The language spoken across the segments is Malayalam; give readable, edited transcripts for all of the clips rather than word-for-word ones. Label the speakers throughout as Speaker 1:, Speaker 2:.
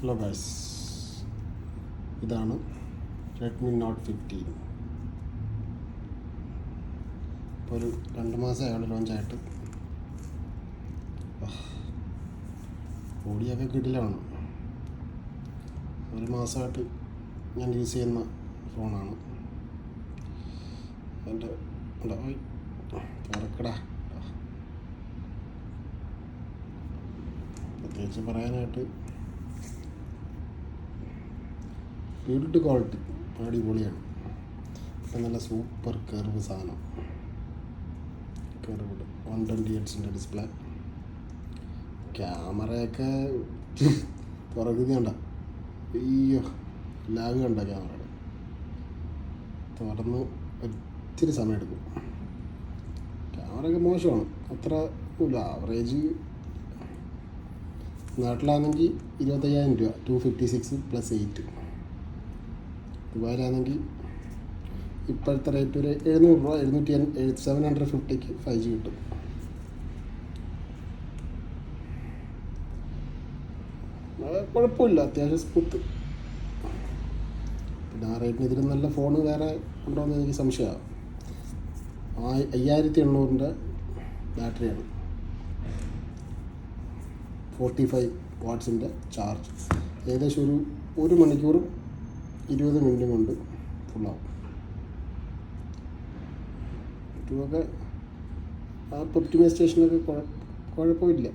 Speaker 1: ഹലോ ഗൈസ്, ഇതാണ് റെഡ്മി നോട്ട് 15. ഇപ്പോൾ ഒരു 2 മാസമായാണ് ലോഞ്ചായിട്ട്. ഓടിയൊക്കെ കിടിലാണ്. 1 മാസമായിട്ട് ഞാൻ യൂസ് ചെയ്യുന്ന ഫോണാണ്. എൻ്റെ തുറക്കടാ. പ്രത്യേകിച്ച് പറയാനായിട്ട് ബിൽഡ് ക്വാളിറ്റി അടിപൊളിയാണ്. ഇപ്പം നല്ല സൂപ്പർ കർവ് സാധനം. Curved 120 Hz display. ക്യാമറയൊക്കെ തുറക്കുന്നുണ്ട. അയ്യോ, ലാഗ് കണ്ട ക്യാമറയുടെ. തുറന്ന് ഒത്തിരി സമയം എടുക്കും. ക്യാമറയൊക്കെ മോശമാണ്, അത്ര ഇല്ല. ആവറേജ്. നാട്ടിലാണെങ്കിൽ 25,000 രൂപ 256+8. ദുബായിലാണെങ്കിൽ ഇപ്പോഴത്തെ റേറ്റ് ഒരു 700 രൂപ 750 5G കിട്ടും. കുഴപ്പമില്ല, അത്യാവശ്യം സ്മൂത്ത്. പിന്നെ ആ റേറ്റിന് ഇതിലും നല്ല ഫോൺ വേറെ ഉണ്ടോ എന്ന് എനിക്ക് സംശയമാണ്. 5800 ബാറ്ററിയാണ്, 45 വാട്ട്സിൻ്റെ ചാർജ്. ഏകദേശം ഒരു മണിക്കൂറും 20 മിനിറ്റും കൊണ്ട് ഫുള്ളാവും. മറ്റുമൊക്കെ ആപ്പ് ഒപ്റ്റിമൈസേഷനൊക്കെ കുഴപ്പമില്ല.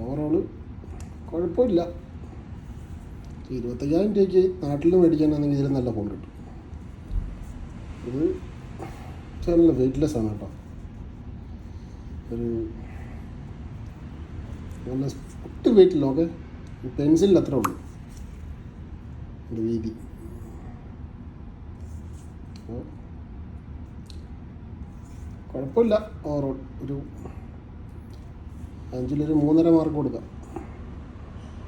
Speaker 1: ഓവറോള് കുഴപ്പമില്ല. 25,000 രൂപയ്ക്ക് നാട്ടിൽ മേടിക്കാനാണെങ്കിൽ ഇതിൽ നല്ല ഫോൺ കിട്ടും. ഇത് നല്ല വെയ്റ്റ്ലെസ് ആണ് കേട്ടോ. ഒരു നല്ല ഒട്ടും വെയിറ്റില്ല. ഓക്കെ, പെൻസിലിൽ അത്ര ഉള്ളൂ എൻ്റെ വീതി. അപ്പോൾ കുഴപ്പമില്ല. ഓവറോൾ ഒരു 5-ൽ 3.5 മാർക്ക് കൊടുക്കാം.